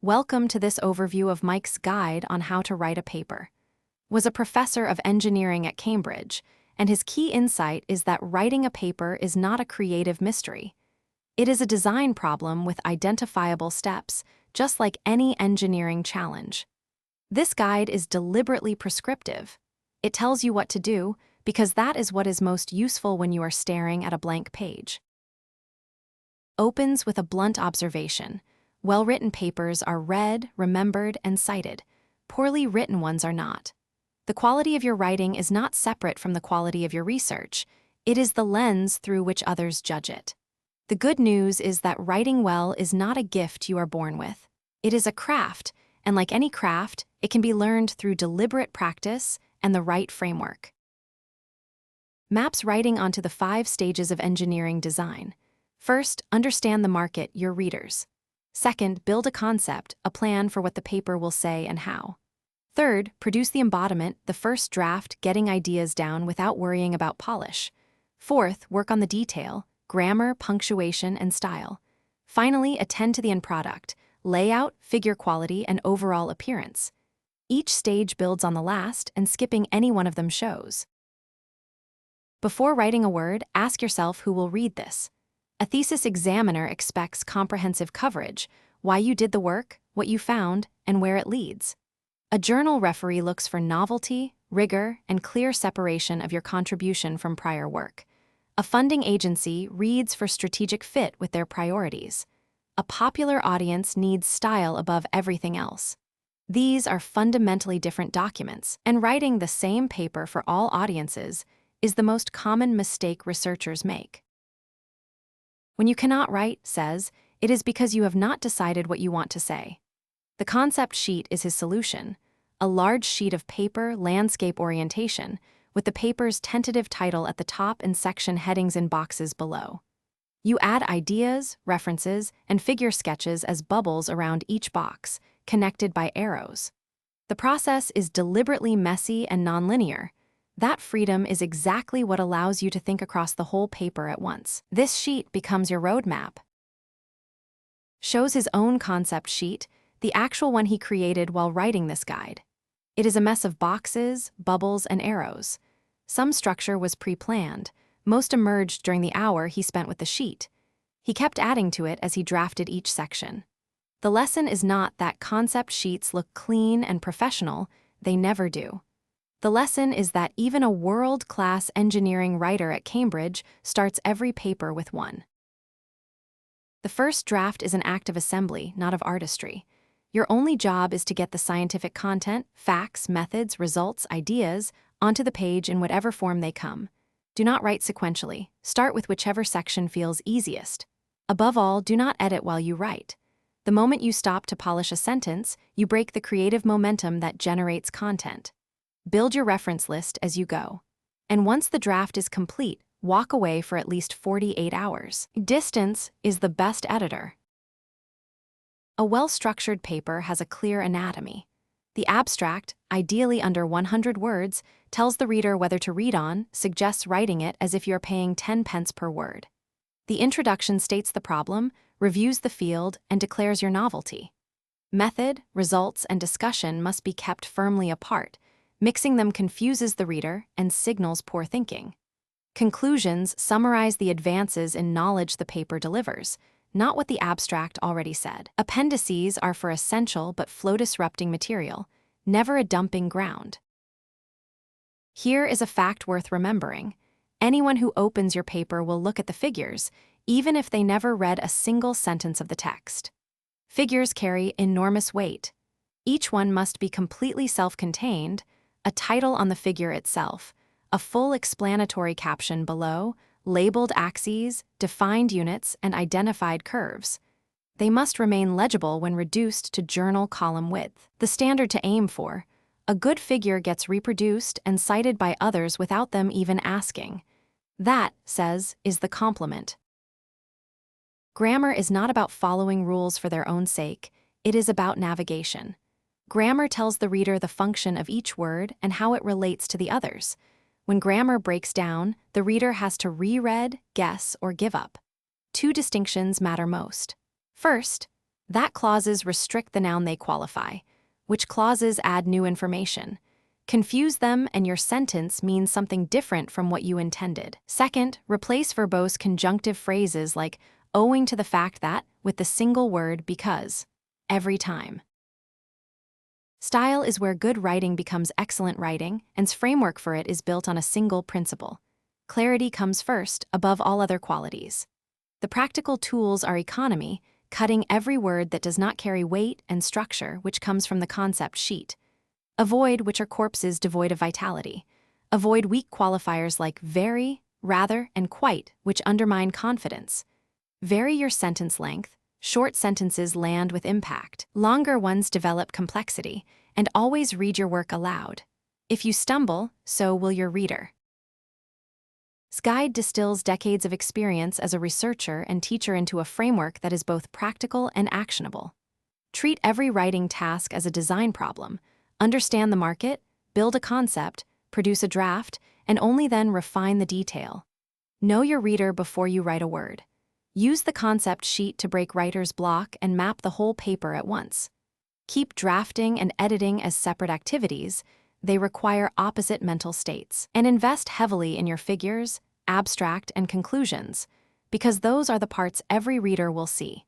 Welcome to this overview of Mike's guide on how to write a paper. Was a professor of engineering at Cambridge, and his key insight is that writing a paper is not a creative mystery. It is a design problem with identifiable steps, just like any engineering challenge. This guide is deliberately prescriptive. It tells you what to do because that is what is most useful when you are staring at a blank page. Opens with a blunt observation. Well-written papers are read, remembered, and cited. Poorly written ones are not. The quality of your writing is not separate from the quality of your research. It is the lens through which others judge it. The good news is that writing well is not a gift you are born with. It is a craft, and like any craft, it can be learned through deliberate practice and the right framework. Maps writing onto the 5 stages of engineering design. First, understand the market, your readers. Second, build a concept, a plan for what the paper will say and how. Third, produce the embodiment, the first draft, getting ideas down without worrying about polish. Fourth, work on the detail, grammar, punctuation, and style. Finally, attend to the end product, layout, figure quality, and overall appearance. Each stage builds on the last, and skipping any one of them shows. Before writing a word, ask yourself who will read this. A thesis examiner expects comprehensive coverage, why you did the work, what you found, and where it leads. A journal referee looks for novelty, rigor, and clear separation of your contribution from prior work. A funding agency reads for strategic fit with their priorities. A popular audience needs style above everything else. These are fundamentally different documents, and writing the same paper for all audiences is the most common mistake researchers make. When you cannot write, says, it is because you have not decided what you want to say. The concept sheet is his solution, a large sheet of paper, landscape orientation, with the paper's tentative title at the top and section headings in boxes below. You add ideas, references, and figure sketches as bubbles around each box, connected by arrows. The process is deliberately messy and nonlinear. That freedom is exactly what allows you to think across the whole paper at once. This sheet becomes your roadmap. Shows his own concept sheet, the actual one he created while writing this guide. It is a mess of boxes, bubbles, and arrows. Some structure was pre-planned. Most emerged during the hour he spent with the sheet. He kept adding to it as he drafted each section. The lesson is not that concept sheets look clean and professional. They never do. The lesson is that even a world-class engineering writer at Cambridge starts every paper with one. The first draft is an act of assembly, not of artistry. Your only job is to get the scientific content, facts, methods, results, ideas, onto the page in whatever form they come. Do not write sequentially. Start with whichever section feels easiest. Above all, do not edit while you write. The moment you stop to polish a sentence, you break the creative momentum that generates content. Build your reference list as you go. And once the draft is complete, walk away for at least 48 hours. Distance is the best editor. A well-structured paper has a clear anatomy. The abstract, ideally under 100 words, tells the reader whether to read on, suggests writing it as if you're paying 10 pence per word. The introduction states the problem, reviews the field, and declares your novelty. Method, results, and discussion must be kept firmly apart. Mixing them confuses the reader and signals poor thinking. Conclusions summarize the advances in knowledge the paper delivers, not what the abstract already said. Appendices are for essential but flow-disrupting material, never a dumping ground. Here is a fact worth remembering. Anyone who opens your paper will look at the figures, even if they never read a single sentence of the text. Figures carry enormous weight. Each one must be completely self-contained, a title on the figure itself, a full explanatory caption below, labeled axes, defined units, and identified curves. They must remain legible when reduced to journal column width. The standard to aim for: a good figure gets reproduced and cited by others without them even asking. That, says, is the compliment. Grammar is not about following rules for their own sake, it is about navigation. Grammar tells the reader the function of each word and how it relates to the others. When grammar breaks down, the reader has to reread, guess, or give up. 2 distinctions matter most. First, That clauses restrict the noun they qualify, which clauses add new information. Confuse them and your sentence means something different from what you intended. Second, replace verbose conjunctive phrases like owing to the fact that with the single word because, every time. Style is where good writing becomes excellent writing, and's framework for it is built on a single principle. Clarity comes first, above all other qualities. The practical tools are economy, cutting every word that does not carry weight, and structure, which comes from the concept sheet. Avoid, which are corpses devoid of vitality. Avoid weak qualifiers like very, rather, and quite, which undermine confidence. Vary your sentence length. Short sentences land with impact. Longer ones develop complexity, and always read your work aloud. If you stumble, so will your reader. Guide distills decades of experience as a researcher and teacher into a framework that is both practical and actionable. Treat every writing task as a design problem. Understand the market, build a concept, produce a draft, and only then refine the detail. Know your reader before you write a word. Use the concept sheet to break writer's block and map the whole paper at once. Keep drafting and editing as separate activities. They require opposite mental states. And invest heavily in your figures, abstract, and conclusions, because those are the parts every reader will see.